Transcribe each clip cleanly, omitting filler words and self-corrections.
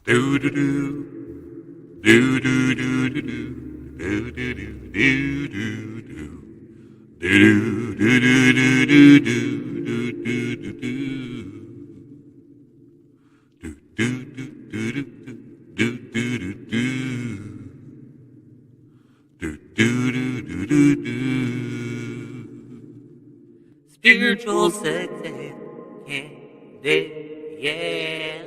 Do do do do do do do do do do do do do do do do do do do do Spiritual sex and candy, yeah.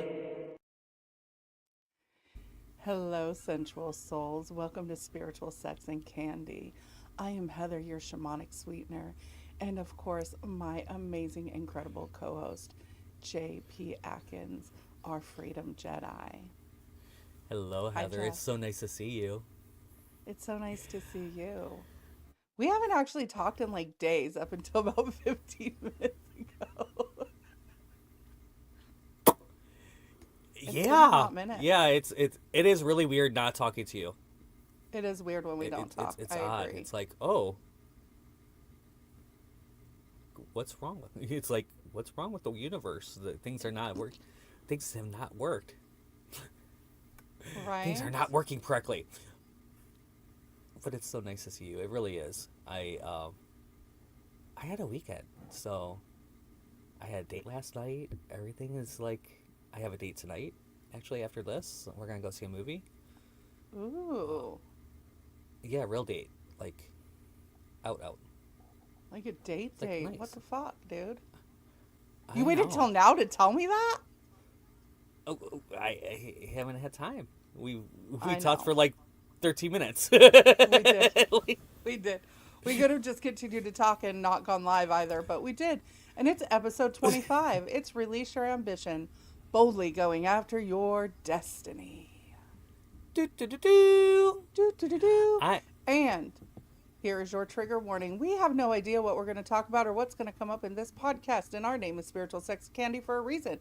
Hello, sensual souls. Welcome to Spiritual Sex and Candy. I am Heather, your Shamanic Sweetener, and of course, my amazing, incredible co host, J.P. Atkins, our Freedom Jedi. Hello, Hi, Heather. It's Jeff. so nice to see you. It's so nice to see you. We haven't actually talked in like days up until about 15 minutes ago. It's been a Yeah, hot minute. yeah. It is really weird not talking to you. It is weird when we don't talk. It's I odd. agree. It's like, oh, what's wrong with me? It's like, what's wrong with the universe? That things are not work. Things have not worked. Right? Things are not working correctly. But it's so nice to see you. It really is. I had a weekend, so I had a date last night. Everything is like, I have a date tonight. Actually, after this, we're gonna go see a movie. Ooh. Yeah, real date. Like, out. Like a date Like, date. nice. What the fuck, dude? I You waited till know. now to tell me that? I haven't had time. We I talked know. for like 13 minutes. We did. Like, We did. We could have just continued to talk and not gone live either, but we did. And it's episode 25. It's Release Your Ambition, boldly going after your destiny. do do do do. Do, do, do, do. I And here is your trigger warning. We have no idea what we're going to talk about or what's going to come up in this podcast, and our name is Spiritual Sex Candy for a reason,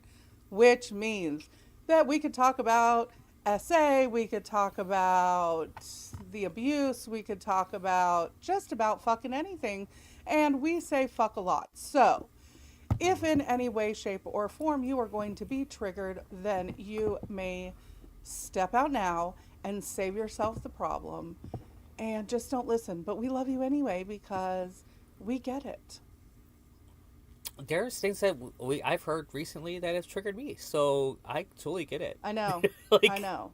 which means that we could talk about SA, we could talk about the abuse, we could talk about just about fucking anything, and we say fuck a lot. So, if in any way, shape, or form you are going to be triggered, then you may step out now and save yourself the problem and just don't listen. But we love you anyway because we get it. there's things that I've heard recently that has triggered me, so I totally get it. I know. I Like, know.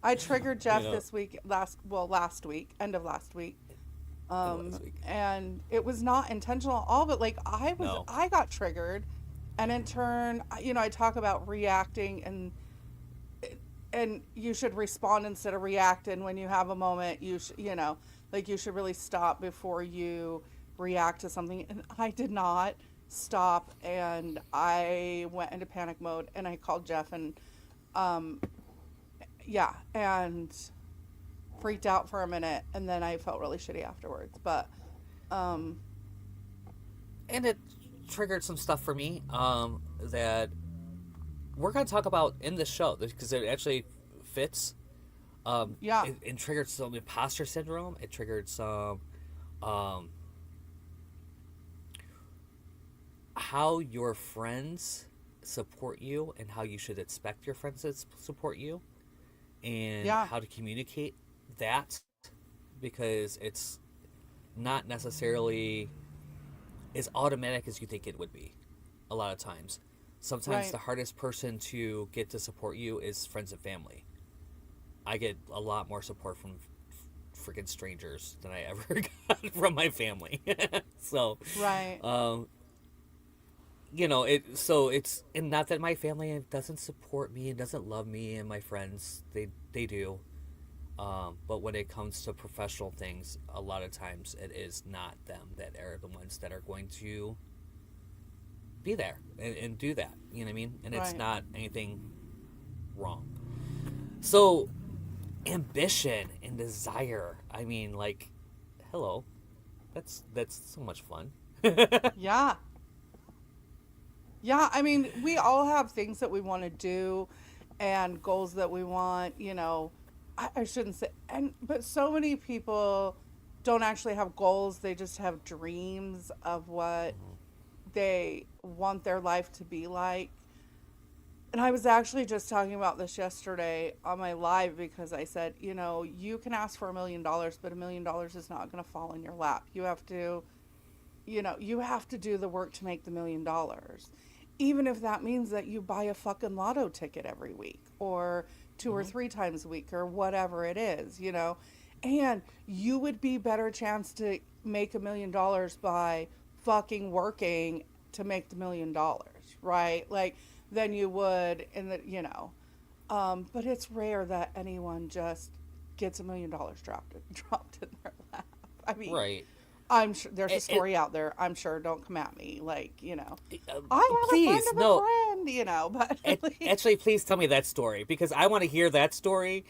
I triggered you Jeff know, this week, last week, end of last week. last week. And it was not intentional at all, but like No. I got triggered, and in turn, I talk about reacting, and you should respond instead of react. And when you have a moment, like you should really stop before you react to something. And I did not stop, and I went into panic mode, and I called Jeff, and yeah, and freaked out for a minute, and then I felt really shitty afterwards. But um, And it triggered some stuff for me that we're going to talk about in this show because it actually fits. yeah, It triggered some imposter syndrome. It triggered some how your friends support you and how you should expect your friends to support you and yeah, how to communicate that, because it's not necessarily as automatic as you think it would be a lot of times. Sometimes right, the hardest person to get to support you is friends and family. I get a lot more support from freaking strangers than I ever got from my family. So, right, it's, and not that my family doesn't support me and doesn't love me, and my friends, they do. But when it comes to professional things, a lot of times it is not them that are the ones that are going to be there and do that. You know what I mean? And it's right. not anything wrong. So, ambition and desire. I mean, like, hello, that's so much fun. Yeah. Yeah, I mean, we all have things that we want to do and goals that we want, I shouldn't say, but so many people don't actually have goals. They just have dreams of what Mhm. they want their life to be like. And I was actually just talking about this yesterday on my live because I said, you know, you can ask for $1 million, but $1 million is not going to fall in your lap. You have to, you know, you have to do the work to make the $1 million. Even if that means that you buy a fucking lotto ticket every week or two or Mm-hmm. three times a week or whatever it is, you know. And you would be better chance to make $1 million by fucking working to make the $1 million, right? Like than you would in the, you know. But it's rare that anyone just gets $1 million dropped in their lap. I mean, Right. I'm sure there's a And, story out there. I'm sure. Don't come at me. Like, you know, I have a friend please, of a no. friend, you know, but like, Actually, please tell me that story because I want to hear that story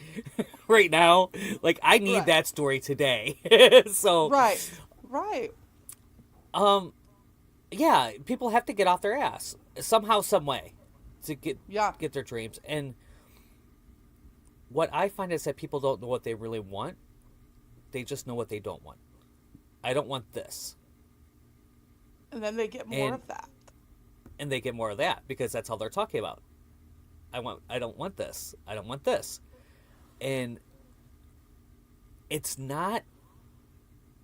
right now. Like, I need right, that story today. So, right, right. um, yeah, people have to get off their ass somehow, some way, to Yeah, get their dreams. And what I find is that people don't know what they really want; they just know what they don't want. I don't want this, and then they get more and of that. they get more of that because that's all they're talking about. I don't want this. I don't want this, and it's not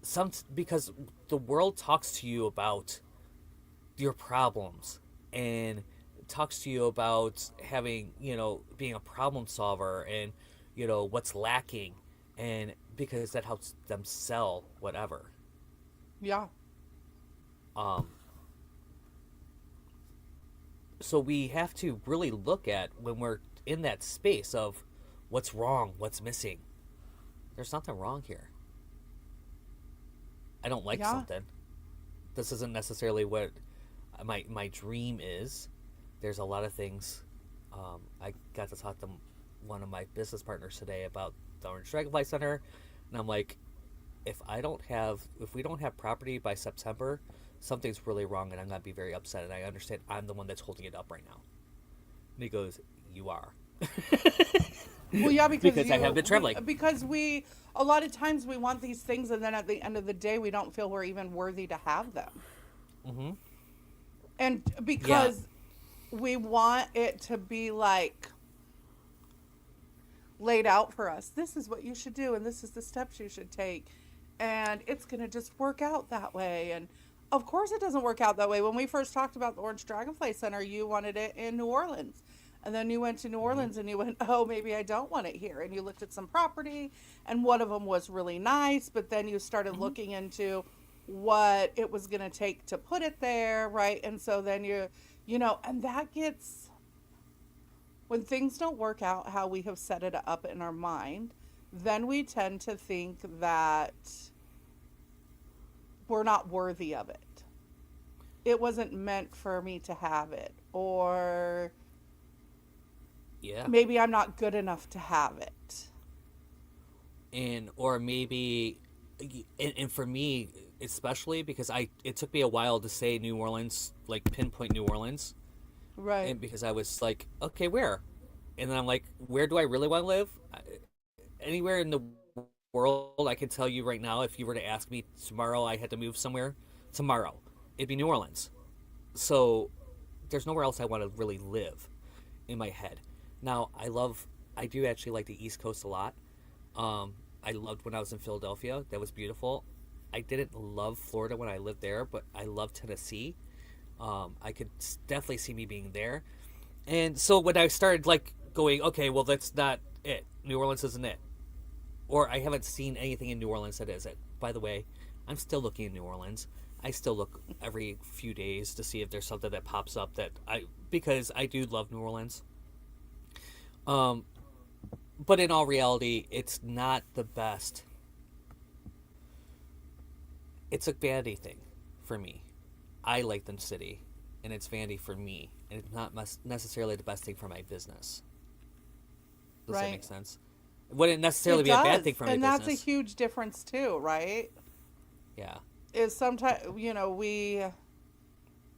some because the world talks to you about your problems and talks to you about having, being a problem solver and, what's lacking, and because that helps them sell whatever. Yeah, Um, so we have to really look at when we're in that space of what's wrong, what's missing. There's nothing wrong here. I don't like yeah, something. This isn't necessarily what my dream is. There's a lot of things. I got to talk to one of my business partners today about the Orange Dragonfly Center, and I'm like, if we don't have property by September, something's really wrong, and I'm gonna be very upset. And I understand I'm the one that's holding it up right now. And he goes, "You are," well, yeah, because because I have been traveling. because we a lot of times we want these things, and then at the end of the day, we don't feel we're even worthy to have them, Mm-hmm. and Yeah. because we want it to be like laid out for us. This is what you should do, and this is the steps you should take. And it's going to just work out that way. And of course, it doesn't work out that way. When we first talked about the Orange Dragonfly Center, you wanted it in New Orleans. And then you went to New Mm-hmm. Orleans and you went, oh, maybe I don't want it here. And you looked at some property, and one of them was really nice. But then you started Mm-hmm. looking into what it was going to take to put it there, right? And so then and that gets when things don't work out how we have set it up in our mind, then we tend to think that we're not worthy of it. It wasn't meant for me to have it. Or Yeah. maybe I'm not good enough to have it. And or maybe, and for me especially because it took me a while to say New Orleans, like pinpoint New Orleans, Right. and because I was like, okay, where? And then I'm like, where do I really want to live? Anywhere in the world, I can tell you right now, if you were to ask me tomorrow I had to move somewhere, tomorrow, it'd be New Orleans. So there's nowhere else I want to really live in my head. Now, I do actually like the East Coast a lot. I loved when I was in Philadelphia. That was beautiful. I didn't love Florida when I lived there, but I love Tennessee. I could definitely see me being there. And so when I started like going, okay, well that's not it. New Orleans isn't it. Or I haven't seen anything in New Orleans that is it. By the way, I'm still looking in New Orleans. I still look every few days to see if there's something that pops up because I do love New Orleans. Um, but in all reality, it's not the best. It's a vanity thing for me. I like the city, and it's vanity for me, and it's not necessarily the best thing for my business. Does that make Right. sense? It wouldn't necessarily It be a bad does. thing for my And that's a business. huge difference too, right? Yeah. Is sometimes,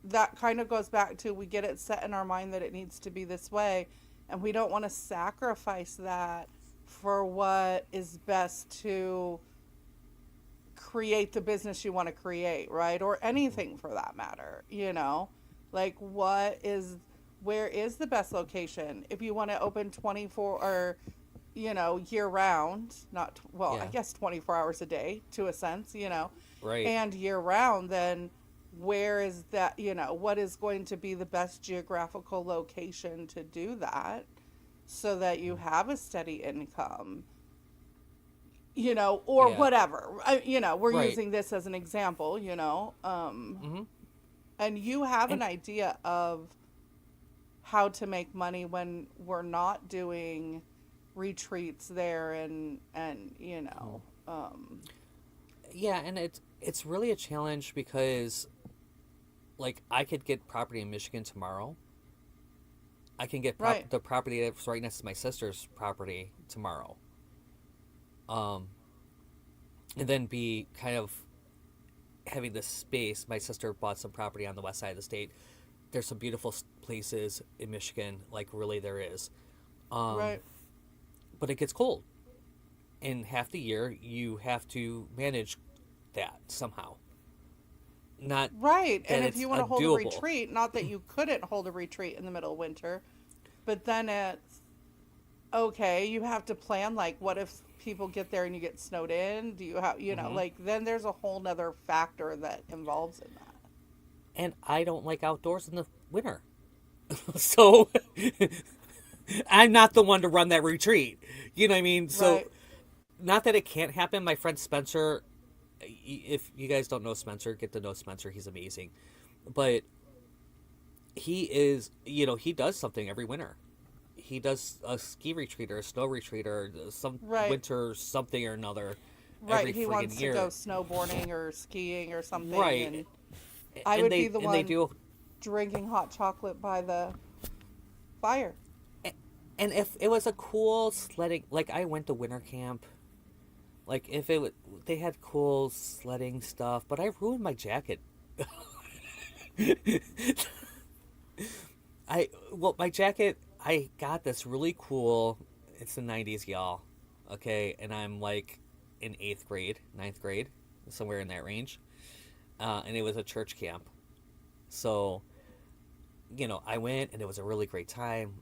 that kind of goes back to we get it set in our mind that it needs to be this way, and we don't want to sacrifice that for what is best to create the business you want to create, right? Or Mm-hmm. anything for that matter, like where is the best location? If you want to open 24 or, year round, not, well, I Yeah. guess 24 hours a day to a sense, Right. and year round, then where is that, what is going to be the best geographical location to do that so that you have a steady income, or Yeah. whatever. We're Right. using this as an example, Mm-hmm. and you have an And idea of how to make money when we're not doing retreats there and Mhm. Yeah, and it's really a challenge because like I could get property in Michigan tomorrow. I can get right, the property that's right next to my sister's property tomorrow. Um, and then be kind of having this space. My sister bought some property on the west side of the state. There's some beautiful places in Michigan, like really there is. Um, right, but it gets cold. In half the year, you have to manage that somehow. Not right. that And if it's you want to hold a undoable. retreat, not that you couldn't hold a retreat in the middle of winter, but then it's okay, you have to plan, like, what if people get there and you get snowed in? Do you have, Hmm. like, then there's a whole nother factor that involves in that. And I don't like outdoors in the winter. So I'm not the one to run that retreat. You know what I mean? So Right. not that it can't happen. My friend Spencer, if you guys don't know Spencer, get to know Spencer. He's amazing. But he is, he does something every winter. He does a ski retreat or a snow retreat or some Right. winter something or another Right. every He friggin' wants to go year. snowboarding or skiing or something, Right. and I would be the And they one do. drinking hot chocolate by the fire. And if it was a cool sledding, like I went to winter camp, like if it they had cool sledding stuff, but I ruined my jacket. My jacket, I got this really cool. It's the '90s, y'all. Okay, and I'm like in eighth grade, ninth grade, somewhere in that range, and it was a church camp. So I went and it was a really great time,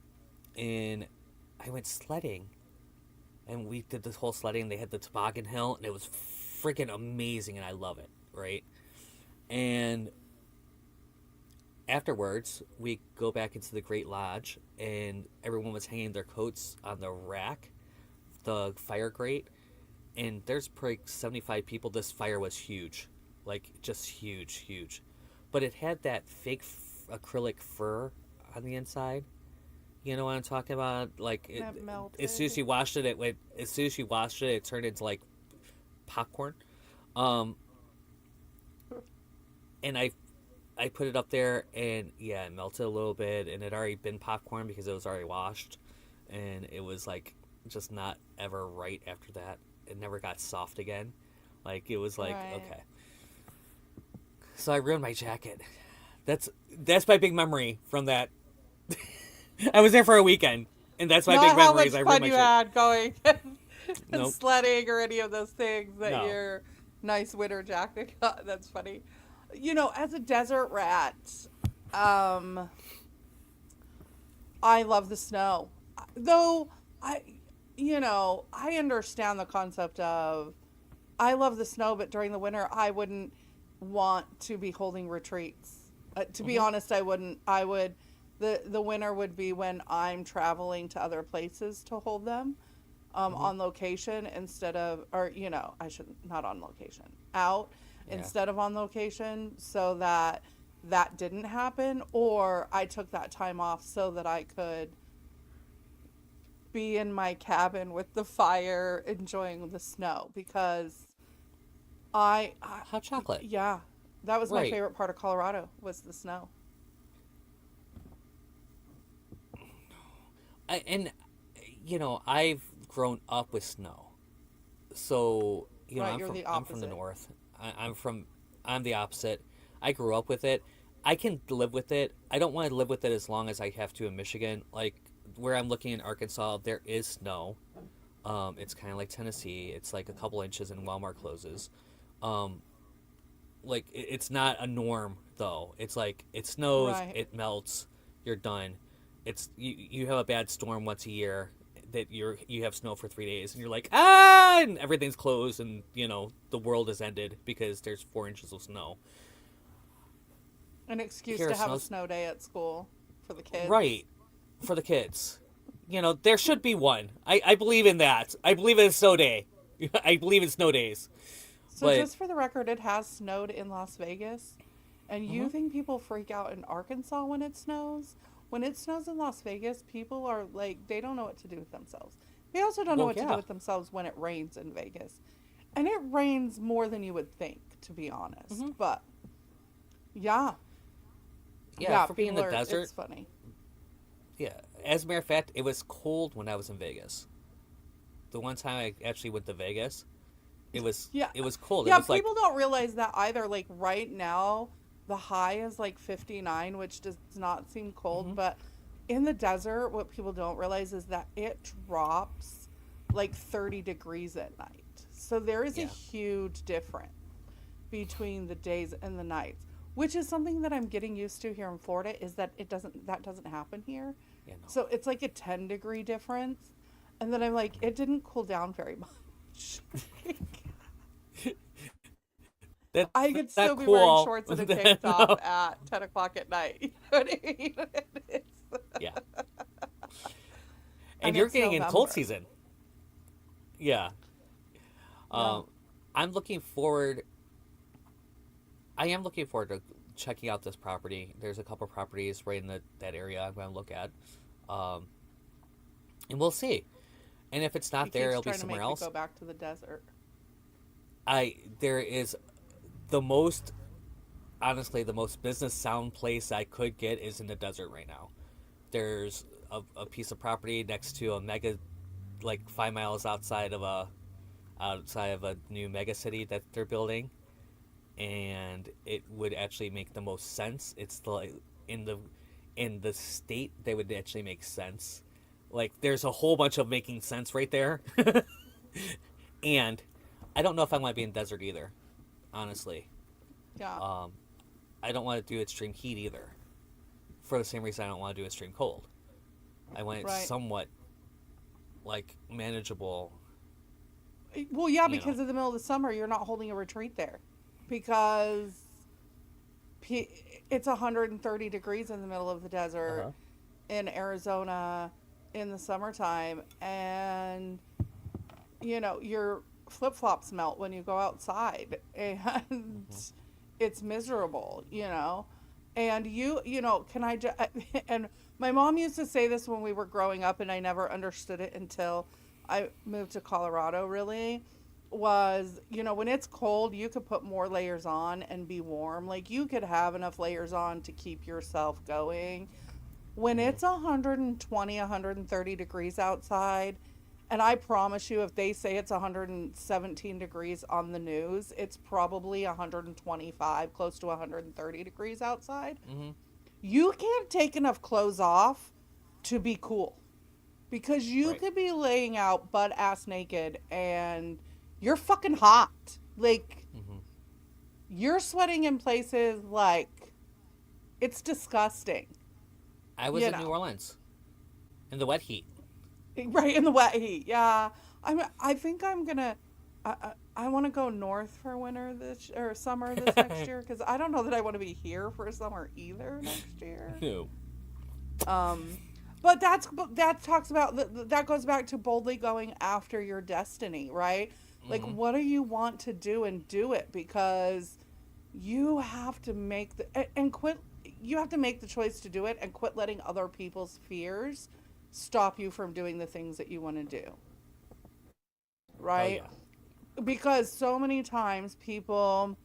and I went sledding, and we did this whole sledding. They had the toboggan hill, and it was freaking amazing, and I love it, right? And afterwards, we go back into the Great Lodge, and everyone was hanging their coats on the rack, the fire grate, and there's probably 75 people. This fire was huge, like just huge, huge, but it had that fake acrylic fur on the inside. You know what I'm talking about? Like That as soon as melted. you washed it, it went. As soon as you washed it, it turned into like popcorn. Um, and I put it up there, and yeah, it melted a little bit, and it already been popcorn because it was already washed, and it was like just not ever right after that. It never got soft again. Like it was like Right. okay. So I ruined my jacket. That's my big memory from that. I was there for a weekend, and that's my big Not how memory. Is much I ruined fun my you jacket. had going and Nope. sledding or any of those things that No. your nice winter jacket got. That's funny. As a desert rat, um, I love the snow. Though I, I understand the concept of I love the snow, but during the winter, I wouldn't want to be holding retreats. To be Hmm. honest, I wouldn't. I would. The winter would be when I'm traveling to other places to hold them, Hmm. on location instead of, or I should not on location, out Yeah. instead of on location, so that that didn't happen, or I took that time off so that I could be in my cabin with the fire enjoying the snow because I Hot chocolate. yeah, that was my Right. favorite part of Colorado was the snow. And I've grown up with snow, so Right, you're the I'm from the opposite. north. I'm the opposite. I grew up with it. I can live with it. I don't want to live with it as long as I have to in Michigan. Like where I'm looking in Arkansas, there is snow. It's kind of like Tennessee. It's like a couple inches and Walmart closes. Um, it's not a norm though. It's like it snows, Right. it melts, you're done. It's you have a bad storm once a year that you have snow for 3 days, and you're like, ah, and everything's closed, and the world has ended because there's 4 inches of snow. An excuse Here to have a snows snow day at school for the kids. right for the kids. There should be one. I believe in that. I believe in a snow day. I believe in snow days. So But just for the record, it has snowed in Las Vegas. And you think people freak out in Arkansas when it snows? When it snows in Las Vegas, people are like, they don't know what to do with themselves. They also don't know well, what to do yeah, with themselves when it rains in Vegas. And it rains more than you would think, to be honest. But, yeah. yeah. For being in the people desert, it's funny. yeah. As a matter of fact, it was cold when I was in Vegas. The one time I actually went to Vegas, it was cold. Yeah, It was people don't realize that either. Like right now, the high is like 59, which does not seem cold. But in the desert, what people don't realize is that it drops like 30 degrees at night. So there is a huge difference between the days and the nights, which is something that I'm getting used to here in Florida, is that that doesn't happen here. Yeah, no. So it's like a 10-degree difference. And then I'm like, it didn't cool down very much. I could still be wearing cool. shorts and a tank top at 10 o'clock at night. You know what I mean? Yeah. And you're it's getting in November. cold season. Yeah. Yeah. I'm looking forward. I am looking forward to checking out this property. There's a couple properties right in that area I'm going to look at. And we'll see. And if it's not He there, keeps it'll be trying to somewhere make me else. go back to the desert. There is honestly, the most business sound place I could get is in the desert right now. There's a piece of property next to a mega, like 5 miles outside of a new mega city that they're building, and it would actually make the most sense. It's like in the state that would actually make sense. Like there's a whole bunch of making sense right there, and I don't know if I want to be in desert either, honestly. Yeah. I don't want to do extreme heat either, for the same reason I don't want to do extreme cold. I want it Right. somewhat like manageable. Well, yeah, because in the middle of the summer, you're not holding a retreat there. Because it's 130 degrees in the middle of the desert in Arizona in the summertime. And, your flip-flops melt when you go outside. And it's miserable, And can I just... And my mom used to say this when we were growing up, and I never understood it until I moved to Colorado, really, was, when it's cold, you could put more layers on and be warm. Like, you could have enough layers on to keep yourself going. When it's 120, 130 degrees outside, and I promise you, if they say it's 117 degrees on the news, it's probably 125, close to 130 degrees outside. You can't take enough clothes off to be cool. Because you could be laying out butt ass naked and you're fucking hot. Like, you're sweating in places like, it's disgusting. I was in New Orleans in the wet heat. Right, in the wet heat. Yeah. I think I'm going to, I want to go north for or summer this next year. Because I don't know that I want to be here for summer either next year. No. But that talks about that goes back to boldly going after your destiny, right? Like, what do you want to do, and do it, because you have to make you have to make the choice to do it, and quit letting other people's fears stop you from doing the things that you want to do. Right? Oh, yeah. Because so many times people,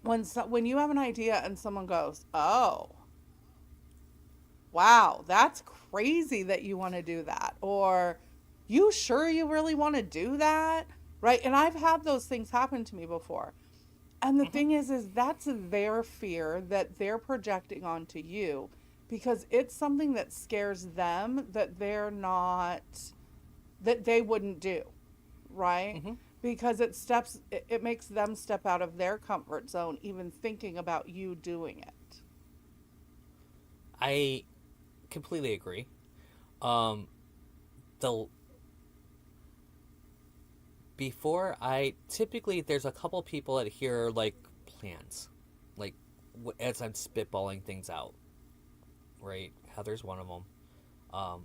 when you have an idea and someone goes, "Oh, wow, that's crazy that you want to do that," or "You sure you really want to do that?" Right? And I've had those things happen to me before. And the thing is that's their fear that they're projecting onto you, because it's something that scares them that they wouldn't do. Right? Because it makes them step out of their comfort zone, even thinking about you doing it. completely agree. Um, the before I typically there's a couple people that hear like plans, like as I'm spitballing things out. Right, Heather's one of them.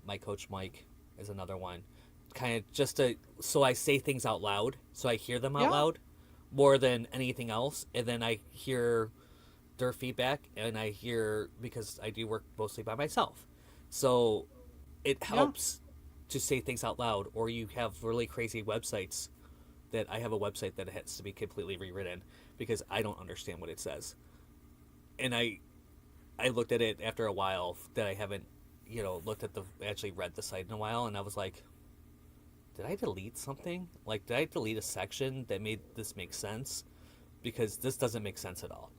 My coach Mike is another one. Kind of just to so I say things out loud, so I hear them out Yeah. loud more than anything else, and then I hear their feedback, and I hear because I do work mostly by myself, so it Yeah. helps to say things out loud. Or you have really crazy websites that I have a website that has to be completely rewritten because I don't understand what it says, and I looked at it after a while that I haven't, looked at actually read the site in a while, and I was like, did I delete something? Like, did I delete a section that made this make sense? Because this doesn't make sense at all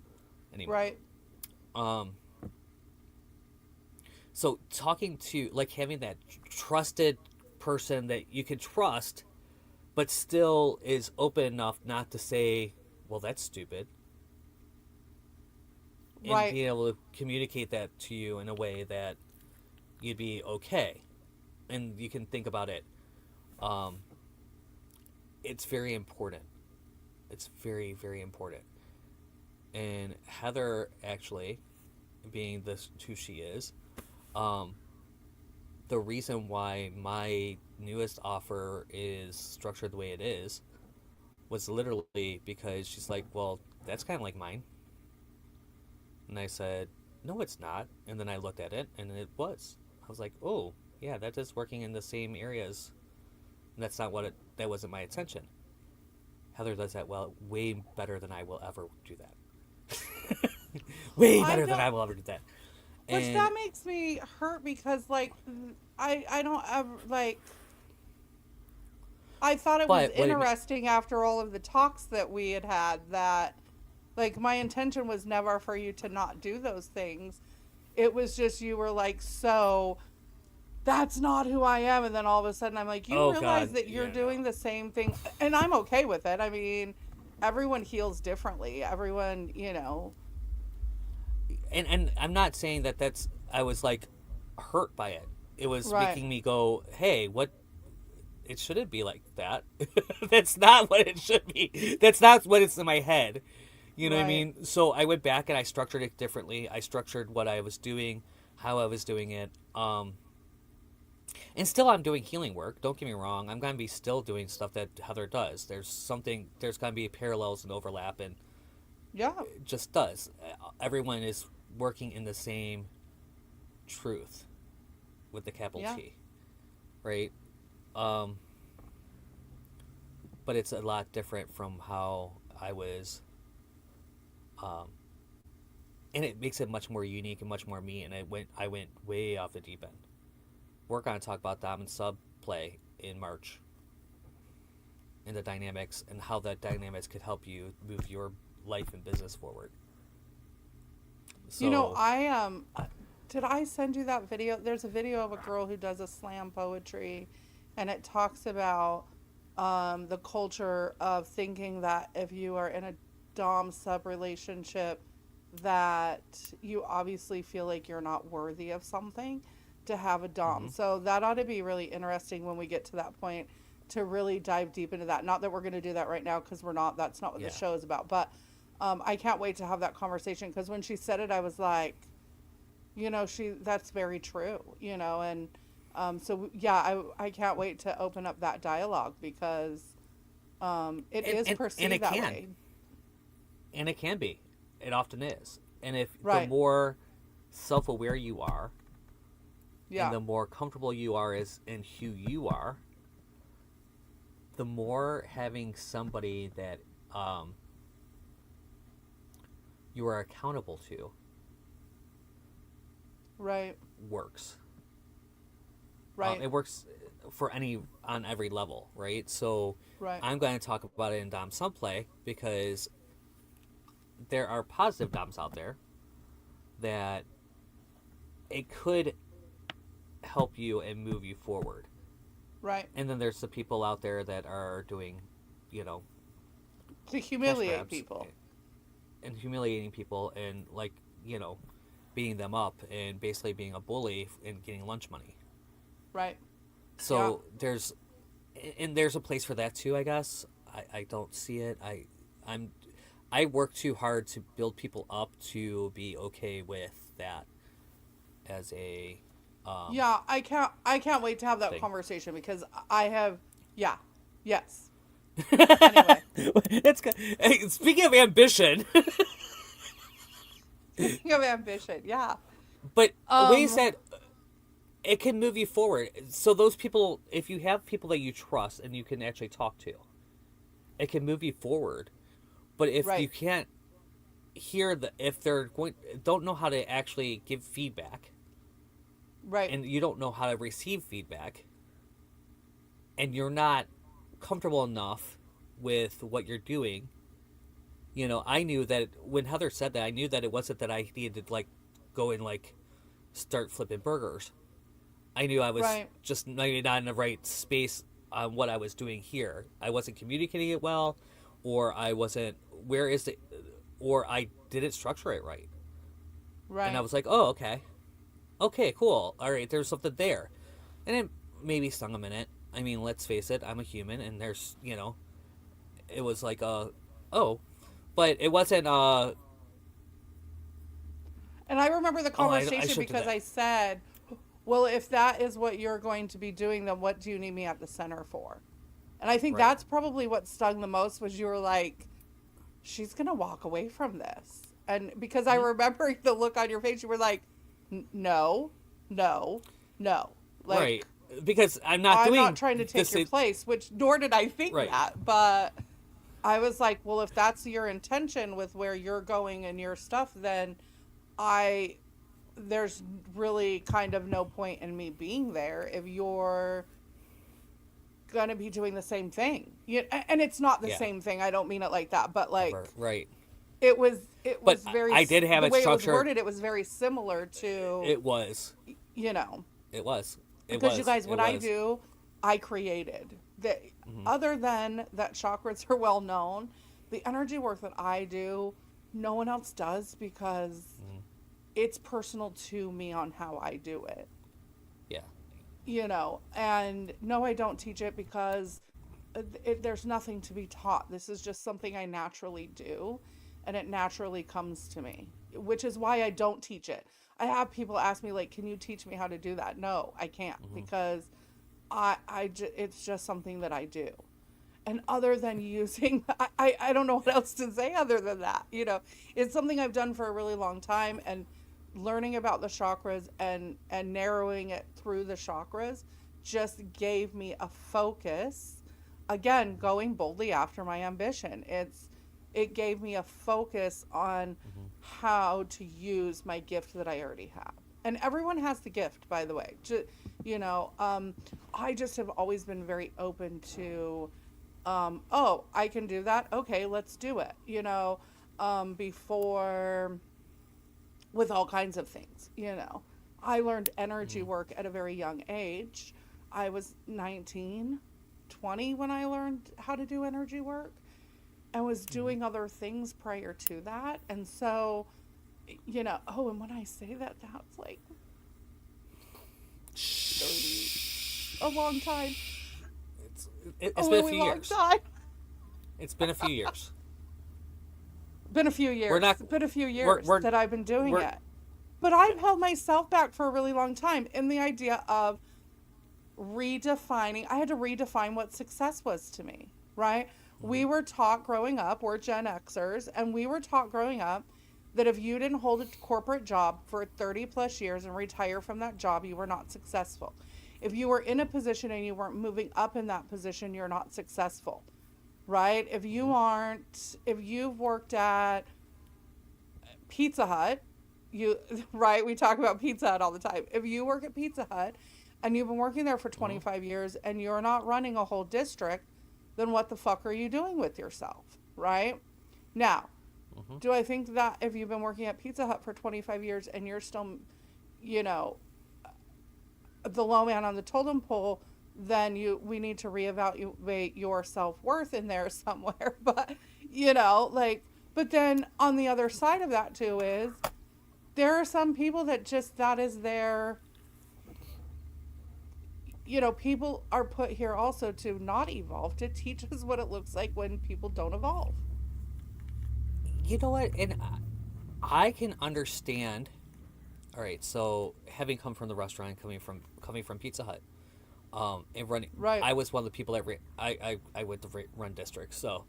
anymore. Right. Um, so talking to, like, having that trusted person that you can trust, but still is open enough not to say, well, that's stupid. And Right. being able to communicate that to you in a way that you'd be okay. And you can think about it. Um, it's very important. It's very, very important. And Heather, actually, being this who she is, um, the reason why my newest offer is structured the way it is was literally because she's like, well, that's kind of like mine. And I said, no, it's not. And then I looked at it, and it was. I was like, oh, yeah, that is working in the same areas. And that's not what that wasn't my intention. Heather does that way better than I will ever do that. Way I better than don't. I will ever do that. Which And that makes me hurt because like I don't ever like I thought it was but what it interesting after all of the talks that we had had that like my intention was never for you to not do those things. It was just you were like, so that's not who I am, and then all of a sudden I'm like, you oh realize god, that you're yeah, no. doing the same thing, and I'm okay with it. I mean, everyone heals differently. Everyone, And I'm not saying that that's I was like hurt by it. It was right, making me go, hey, what? It shouldn't be like that. That's not what it should be. That's not what it's in my head. You know what I right, mean? So I went back and I structured it differently. I structured what I was doing, how I was doing it. And still I'm doing healing work. Don't get me wrong. I'm going to be still doing stuff that Heather does. There's going to be parallels and overlap, and yeah, it just does. Everyone is working in the same truth with the capital yeah, T, right? Um, but it's a lot different from how I was, um, and it makes it much more unique and much more me. And I went way off the deep end. We're going to talk about dom and sub play in March, and the dynamics and how that dynamics could help you move your life and business forward. So, did I send you that video? There's a video of a girl who does a slam poetry, and it talks about the culture of thinking that if you are in a dom sub relationship, that you obviously feel like you're not worthy of something to have a dom. hmm So that ought to be really interesting when we get to that point to really dive deep into that. Not that we're going to do that right now because we're not. That's not what the yeah. show is about. But I can't wait to have that conversation because when she said it, I was like, that's very true, and so yeah, I can't wait to open up that dialogue because it and, is and perceived it that can way. and it can be it often is, and if the Right. more self-aware you are and Yeah. the more comfortable you are as in who you are, the more having somebody that you are accountable to Right. works. Right. It works on every level, right? So Right. I'm going to talk about it in dom sub play because there are positive doms out there that it could help you and move you forward. Right. And then there's the people out there that are doing, you know, To cash humiliate grabs people. and humiliating people and, like, you know, beating them up and basically being a bully and getting lunch money. Right. So there's a place for that too, I guess. I don't see it. I work too hard to build people up to be okay with that as a Yeah, I can't wait to have that thing. conversation because yes. Anyway, It's hey, speaking of ambition, speaking of ambition, yeah. but ways Um, that it can move you forward. So those people, if you have people that you trust and you can actually talk to, it can move you forward. But if you right, can't hear if they're don't know how to actually give feedback, right, and you don't know how to receive feedback, and you're not comfortable enough with what you're doing, I knew that when Heather said that, I knew that it wasn't that I needed to like go and like start flipping burgers. I knew I was right. just maybe not in the right space on what I was doing here. I wasn't communicating it well, or I wasn't. Where is it? Or I didn't structure it right. And I Right. was like, oh, okay, cool. All right, there's something there, and it maybe stung a minute. I mean, let's face it, I'm a human, and it was like oh, but it wasn't And I remember the oh, I conversation shouldn't do because that. I said, "Well, if that is what you're going to be doing, then what do you need me at the center for?" And I think Right. that's probably what stung the most was you were like, "She's going to walk away from this." And because I Hmm. remember the look on your face, you were like, "No, no, no." Right, Like because I'm not I'm not doing trying to take this. your place, which nor did I think Right. that, but I was like, well, if that's your intention with where you're going and your stuff, then I there's really kind of no point in me being there if you're going to be doing the same thing. And it's not the Yeah. same thing. I don't mean it like that, but like Right. it But was very I did have the it way it was structured. worded, it was very similar to, It was. you know, It was. It because you was. guys It what I was. do, I created. That Hmm. other than that chakras are well known, the energy work that I do, no one else does because Hmm. it's personal to me on how I do it. Yeah. And no, I don't teach it because there's nothing to be taught. This is just something I naturally do, and it naturally comes to me, which is why I don't teach it. I have people ask me like, "Can you teach me how to do that?" No, I can't Hmm. because it's just something that I do. And other than using, I don't know what else to say other than that. It's something I've done for a really long time, and learning about the chakras and narrowing it through the chakras just gave me a focus. Again, going boldly after my ambition. It gave me a focus on Hmm. how to use my gift that I already have. And everyone has the gift, by the way. You know, um, I just have always been very open to, oh, I can do that. Okay, let's do it. Before with all kinds of things. I learned energy Hmm. work at a very young age. I was 19, 20 when I learned how to do energy work. I was Hmm. doing other things prior to that. And so, oh, and when I say that, that's like 30, a long time. It's A it's been a really few long years. time. It's been a few years. Been a few We're years. not. Been a few We're years we're that I've been doing we're. it. But I've held myself back for a really long time in the idea of redefining. I had to redefine what success was to me, right? Hmm. We were taught growing up, we're Gen Xers, and we were taught growing up that if you didn't hold a corporate job for 30 plus years and retire from that job, you were not successful. If you were in a position and you weren't moving up in that position, you're not successful, right? Hmm. If you've worked at Pizza Hut, you right, we talk about Pizza Hut all the time. If you work at Pizza Hut and you've been working there for Hmm. 25 years and you're not running a whole district, then what the fuck are you doing with yourself, right? Now, Hmm. do I think that if you've been working at Pizza Hut for 25 years and you're still, you know, the low man on the totem pole, then we need to reevaluate your self-worth in there somewhere. But, like, but then on the other side of that too is there are some people that just, that is their, people are put here also to not evolve, to teach us what it looks like when people don't evolve. You know what? And I can understand. All right, so having come from the restaurant, coming from Pizza Hut, and running, Right. I was one of the people that I went to run districts, so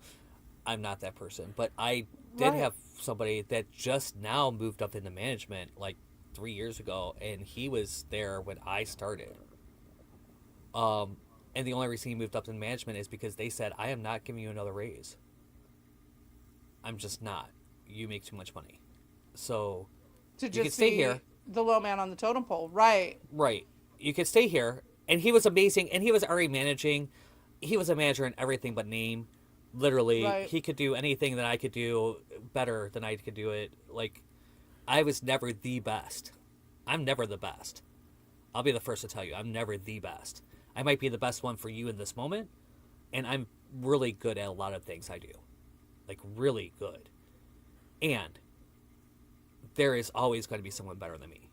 I'm not that person. But I did Right. have somebody that just now moved up into management like 3 years ago, and he was there when I started. And the only reason he moved up in management is because they said, I am not giving you another raise. I'm just not. You make too much money. So To you can just stay be here. the low man on the totem pole. Right. Right. You can stay here. And he was amazing. And he was already managing. He was a manager in everything but name. Literally, Right. he could do anything that I could do better than I could do it. Like, I was never the best. I'm never the best. I'll be the first to tell you, I'm never the best. I might be the best one for you in this moment. And I'm really good at a lot of things I do. Like, really good. And there is always going to be someone better than me.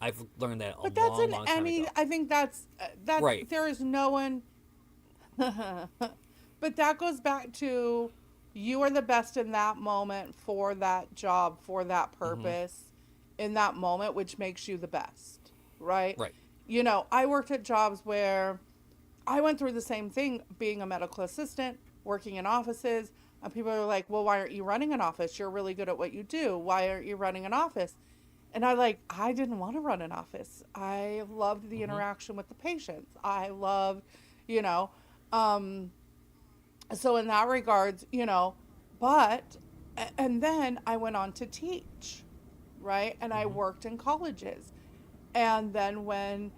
I've learned that But that's in long time any, ago. I think that's, Right. there is no one, but that goes back to, you are the best in that moment for that job, for that purpose, in that moment, which makes you the best, right? Right. I worked at jobs where I went through the same thing, being a medical assistant, working in offices, and people are like, well, why aren't you running an office? You're really good at what you do. Why aren't you running an office? And I didn't want to run an office. I loved the interaction with the patients. I loved, you know, so in that regards, but, and then I went on to teach, right? And I worked in colleges. And then when,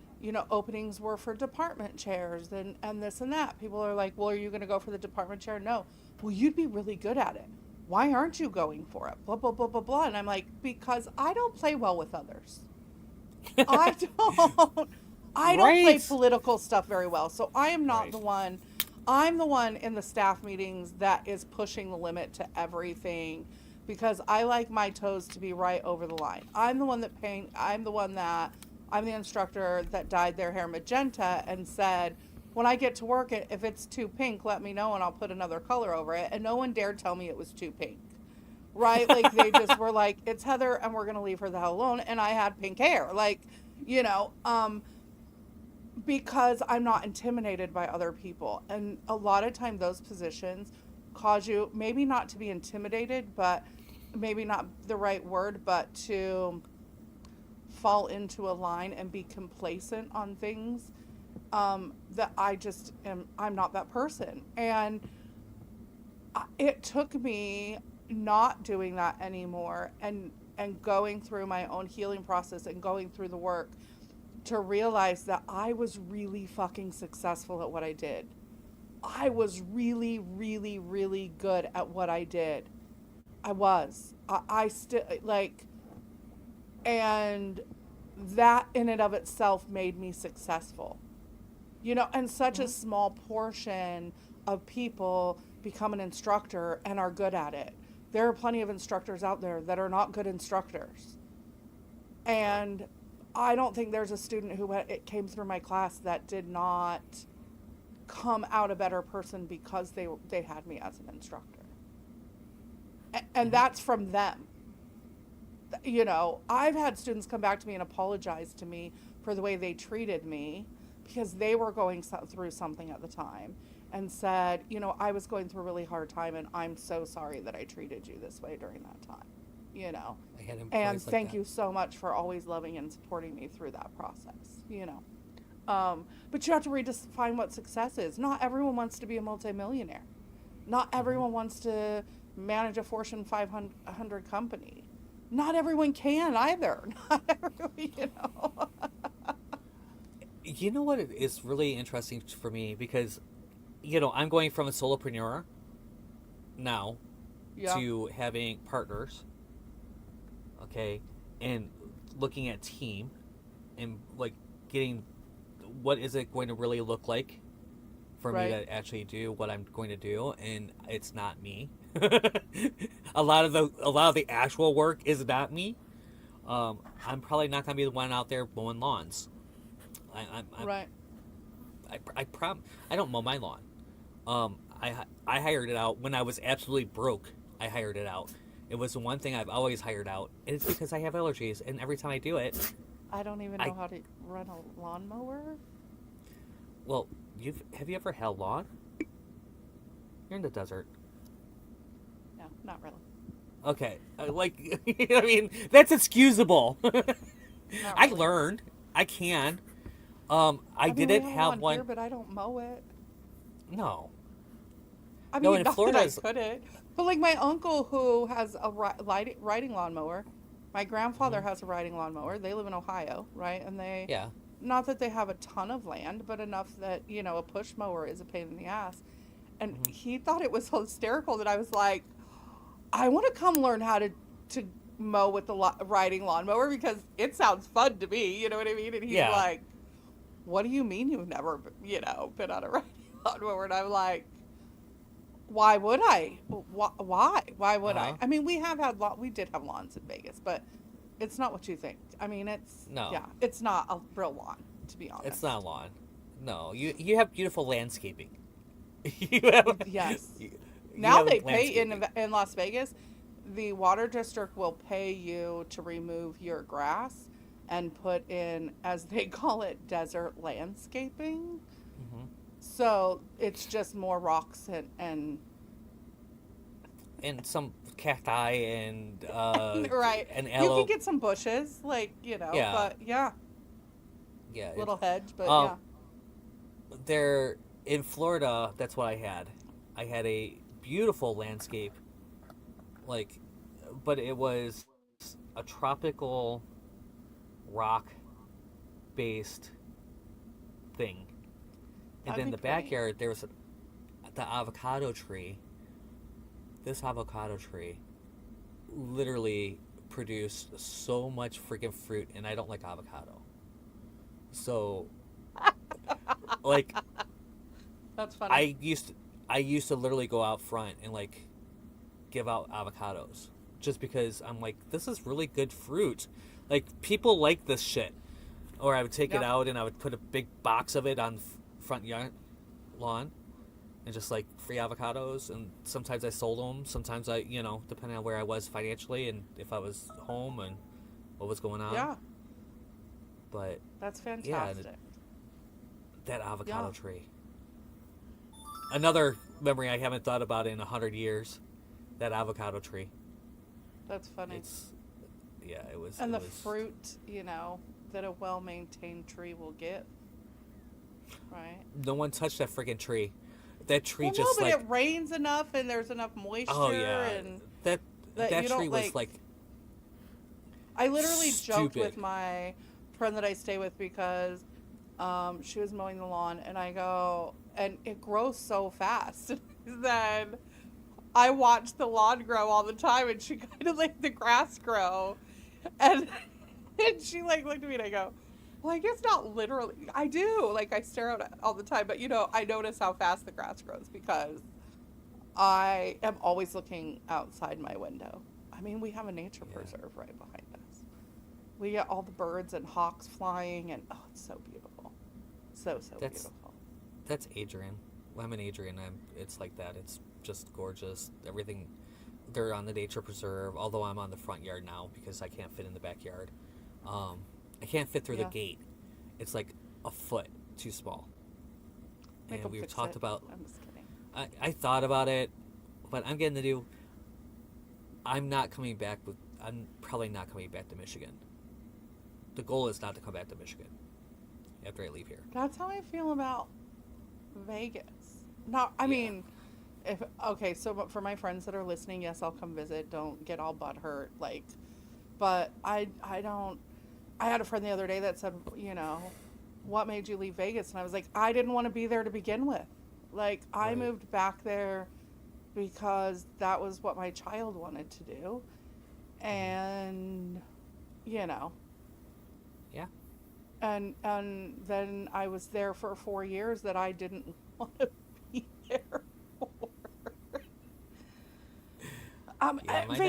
openings were for department chairs and this and that, people are like, well, are you going to go for the department chair? No. Well, you'd be really good at it. Why aren't you going for it? Blah, blah, blah, blah, blah. And I'm like, because I don't play well with others. I don't. I don't play Right. political stuff very well. So I am not Right. the one. I'm the one in the staff meetings that is pushing the limit to everything because I like my toes to be right over the line. I'm the one that I'm the instructor that dyed their hair magenta and said, when I get to work, if it's too pink, let me know and I'll put another color over it. And no one dared tell me it was too pink. Right? Like they just were like, it's Heather and we're going to leave her the hell alone. And I had pink hair. Like, because I'm not intimidated by other people. And a lot of time those positions cause you maybe not to be intimidated, but maybe not the right word, but to fall into a line and be complacent on things that I'm not that person. And it took me not doing that anymore and going through my own healing process and going through the work to realize that I was really fucking successful at what I did. I was really, really, really good at what I did. I was. I still, and that in and of itself made me successful. And such a small portion of people become an instructor and are good at it. There are plenty of instructors out there that are not good instructors. And I don't think there's a student who it came through my class that did not come out a better person because they had me as an instructor. And that's from them. I've had students come back to me and apologize to me for the way they treated me because they were going through something at the time and said, I was going through a really hard time and I'm so sorry that I treated you this way during that time, I had employees and like thank that. you so much for always loving and supporting me through that process, but you have to redefine what success is. Not everyone wants to be a multimillionaire. Not everyone wants to manage a Fortune 500 company. Not everyone can either. Not everyone. You know what is really interesting for me because, I'm going from a solopreneur now Yeah. to having partners, okay, and looking at team and like getting what is it going to really look like for me Right. to actually do what I'm going to do, and it's not me. a lot of the actual work is not me. I'm probably not going to be the one out there mowing lawns. Right. I don't mow my lawn. I hired it out when I was absolutely broke. I hired it out. It was the one thing I've always hired out, and it's because I have allergies. And every time I do it, I don't even know how to run a lawnmower. well, have you ever held lawn? You're in the desert. No, not really. Okay, like I mean, that's excusable. Not I really. learned. I can. I mean, didn't we have one one. here, but I don't mow it. No. I No, mean, in not Florida that I is- couldn't. But like my uncle who has a riding lawnmower, my grandfather has a riding lawnmower. They live in Ohio, right? And they, Yeah. not that they have a ton of land, but enough that, you know, a push mower is a pain in the ass. And he thought it was hysterical that I was like, I want to come learn how to mow with the riding lawnmower because it sounds fun to me. You know what I mean? And he's Yeah. like, what do you mean you've never, you know, been on a riding lawnmower? And I'm like, why would I? Why? Why would I? Uh-huh. I mean, we did have lawns in Vegas, but it's not what you think. I mean, No. it's not a real lawn, to be honest. It's not a lawn. No, you have beautiful landscaping. You have, Yes. you Now have they pay landscaping. in Las Vegas, the water district will pay you to remove your grass and put in, as they call it, desert landscaping. Mhm. So it's just more rocks and And some cacti and right. and You aloe. can get some bushes, like, you know, Yeah. but yeah, Yeah, it- little hedge, but Um, there in Florida, that's what I had. I had a beautiful landscape, like, but it was a tropical rock-based thing. And That'd then be the pretty. backyard, there was the avocado tree. This avocado tree literally produced so much freaking fruit, and I don't like avocado. So, like, that's funny. I used to literally go out front and like give out avocados just because I'm like, this is really good fruit. Like, people like this shit. Or I would take it Yeah. out and I would put a big box of it on front yard lawn and just like free avocados. And sometimes I sold them. Sometimes I, you know, depending on where I was financially and if I was home and what was going on. Yeah, But that's fantastic. that avocado Yeah. tree. Another memory I haven't thought about in 100 years. That avocado tree. That's funny. It's, yeah, it was. And it the was, fruit, you know, that a well-maintained tree will give, right? No one touched that freaking tree. That tree Well, just no, but like. it rains enough and there's enough moisture. Oh yeah. And That that that you tree don't, was like. I literally joked with Stupid. my friend that I stay with because she was mowing the lawn, and I go, and it grows so fast. Then I watch the lawn grow all the time, and she kind of let the grass grow, and and she like looked at me and I go, well, I guess not literally. I do, like, I stare at it all the time, but you know, I notice how fast the grass grows because I am always looking outside my window. I mean, we have a nature Yeah. preserve right behind us. We get all the birds and hawks flying, and oh, it's so beautiful. So That's- beautiful. That's Adrian. When I'm in Adrian. It's like that. It's just gorgeous. Everything. They're on the nature preserve. Although I'm on the front yard now because I can't fit in the backyard. I can't fit through Yeah. the gate. It's like a foot too small. Make And 'em we've fix talked it. about. I'm just kidding. I thought about it, but I'm getting to do. I'm probably not coming back to Michigan. The goal is not to come back to Michigan after I leave here. That's how I feel about Vegas. Not, I Yeah. mean, okay, so for my friends that are listening, yes, I'll come visit. Don't get all butthurt, like, but I don't. I had a friend the other day that said, you know, what made you leave Vegas? And I was like, I didn't want to be there to begin with. Like, I Right. moved back there because that was what my child wanted to do, and you know. Yeah. And then I was there for 4 years that I didn't want to be there for. Yeah, my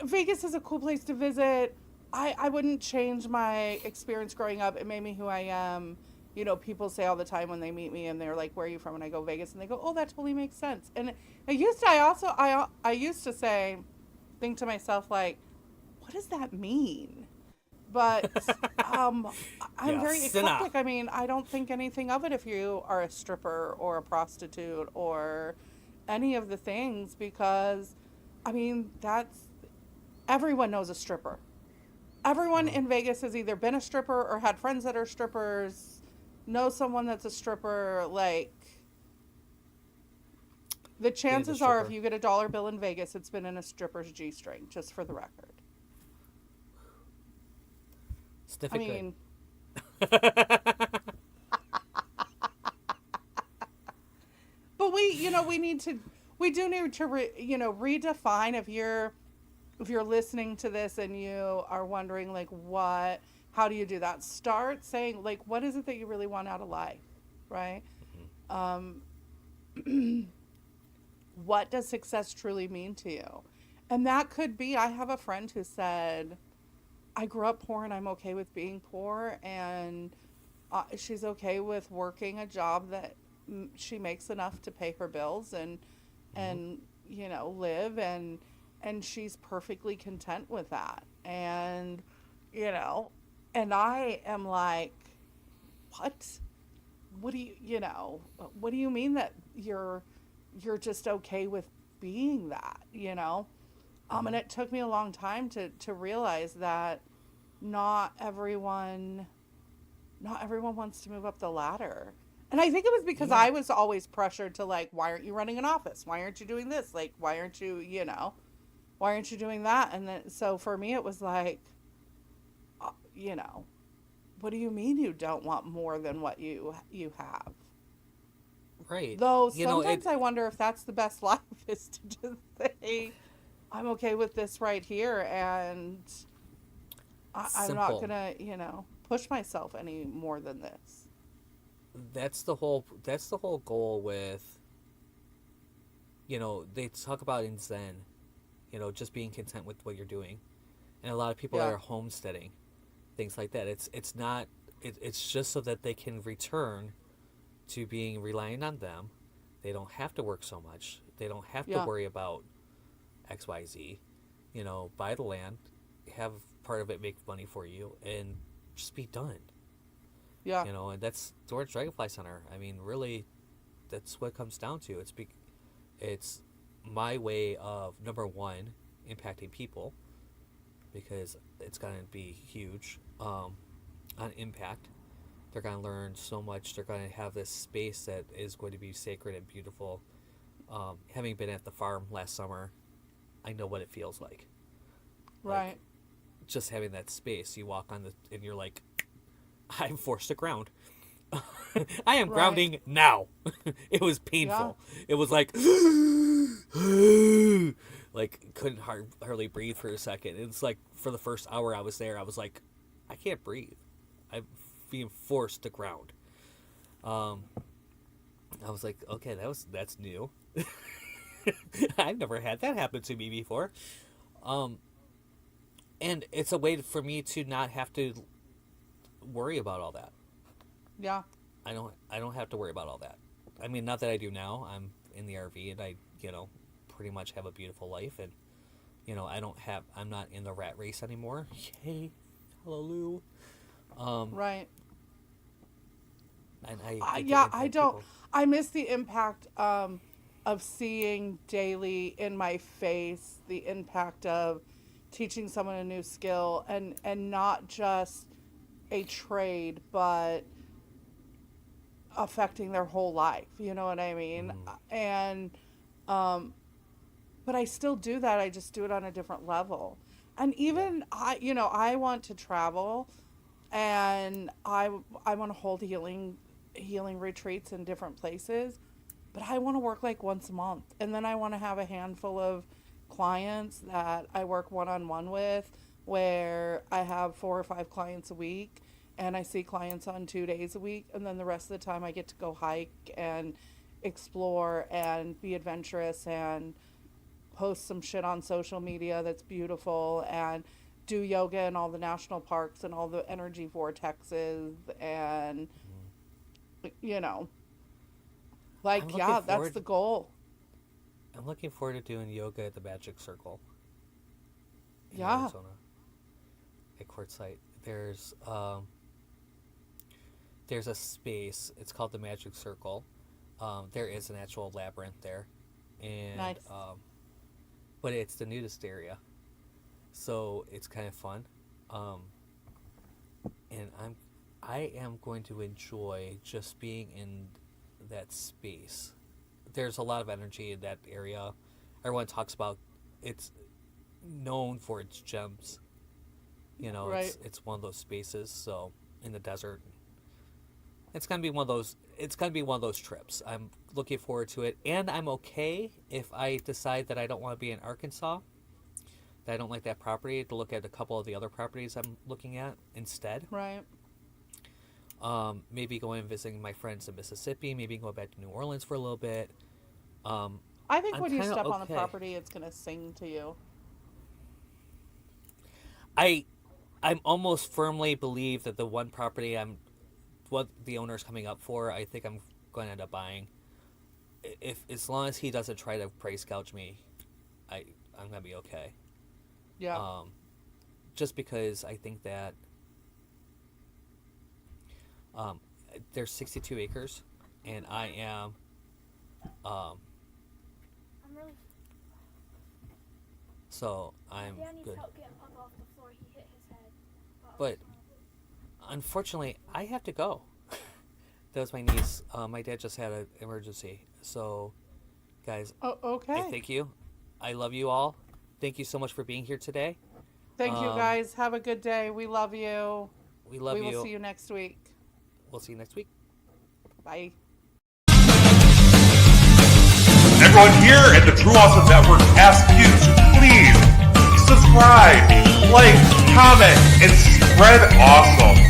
Vegas is a cool place to visit. I wouldn't change my experience growing up. It made me who I am. You know, people say all the time when they meet me and they're like, "Where are you from?" And I go Vegas, and they go, "Oh, that totally makes sense." And I used to say, think to myself like, "What does that mean?" But I'm Yeah, very sinner. eclectic. I mean, I don't think anything of it if you are a stripper or a prostitute or any of the things because, I mean, that's everyone knows a stripper. Everyone Hmm. in Vegas has either been a stripper or had friends that are strippers, know someone that's a stripper. Like, the Being a chances are, if stripper. you get a dollar bill in Vegas, it's been in a stripper's G string, just for the record. Sniff I it good. mean, but we do need to, redefine if you're listening to this and you are wondering, like, how do you do that? Start saying, like, what is it that you really want out of life, right? Hmm. Um, what does success truly mean to you? And that could be, I have a friend who said, I grew up poor and I'm okay with being poor. And she's okay with working a job that she makes enough to pay her bills Hmm. and live, and she's perfectly content with that. And you know and I am like, what what do you mean that you're just okay with being that? And Hmm. it took me a long time to realize that not everyone not everyone wants to move up the ladder. And I think it was because Yeah. I was always pressured to, like, why aren't you running an office? Why aren't you doing this? Like, why aren't you doing that? And then, so for me, it was like, uh, you know, what do you mean you don't want more than what you have? Right. Though You know sometimes it. I wonder if that's the best life is to just say, I'm okay with this right here, and I'm not Simple. gonna, push myself any more than this. That's the whole goal with, they talk about in Zen, just being content with what you're doing. And a lot of people that Yeah, are homesteading, things like that. It's not it's just so that they can return to being reliant on them. They don't have to work so much. They don't have to yeah, worry about XYZ. Buy the land, have part of it make money for you, and just be done. yeah, And that's George Dragonfly Center. I mean, really, that's what it comes down to. It's my way of, number one, impacting people, because it's going to be huge on impact. They're going to learn so much. They're going to have this space that is going to be sacred and beautiful. Having been at the farm last summer, I know what it feels like. Like, right, just having that space, you walk on and you're like, I'm forced to ground. I am right, grounding now. It was yeah, painful. It was like, like couldn't hardly breathe for a second. It's like for the first hour I was there, I was like, I can't breathe. I'm being forced to ground. Um, I was like, okay, that's new. I've never had that happen to me before. Um, and it's a way for me to not have to worry about all that. yeah, I don't have to worry about all that. I mean, not that I do now. I'm in the RV and I, pretty much have a beautiful life, and I'm not in the rat race anymore. Yay. Hallelujah. Um right. and I get to Yeah, I impact don't. people. I miss the impact of seeing daily in my face the impact of teaching someone a new skill, and not just a trade, but affecting their whole life. You know what I mean? Mm, And um, but I still do that. I just do it on a different level. And yeah. even I want to travel, and I want to hold healing retreats in different places, but I want to work like once a month, and then I want to have a handful of clients that I work one on one with, where I have 4 or 5 clients a week, and I see clients on 2 days a week, and then the rest of the time I get to go hike and explore and be adventurous and post some shit on social media that's beautiful, and do yoga in all the national parks and all the energy vortexes and, you know, like, I'm looking yeah, that's forward- the goal. I'm looking forward to doing yoga at the Magic Circle. In Yeah. Arizona, at Quartzsite. There's a space. It's called the Magic Circle. There is an actual labyrinth there, and Nice. but it's the nudist area, so it's kind of fun. And I am going to enjoy just being in that space. There's a lot of energy in that area. Everyone talks about it's known for its gems. You know, Right. it's one of those spaces. So in the desert, it's gonna be one of those. It's gonna be one of those trips. I'm looking forward to it, and I'm okay if I decide that I don't want to be in Arkansas. That I don't like that property, to look at a couple of the other properties I'm looking at instead. Right. Maybe going and visiting my friends in Mississippi. Maybe going back to New Orleans for a little bit. I think I'm when you kinda step on the okay. property, it's going to sing to you. I'm almost firmly believe that the one property what the owner's coming up for, I think I'm going to end up buying. If as long as he doesn't try to price gouge me, I'm gonna be okay. Yeah. Just because I think that there's 62 acres, and I am I'm really. so I'm Dad needs good. help getting Papa off the floor. He hit his head. But unfortunately, I have to go. That was my niece. My dad just had an emergency. So, guys, Oh, okay. I thank you. I love you all. Thank you so much for being here today. Thank you, guys. Have a good day. We love you. We love we you. will see you next week. We'll see you next week. Bye. Everyone here at the True Awesome Network asks you to please subscribe, like, comment, and spread awesome.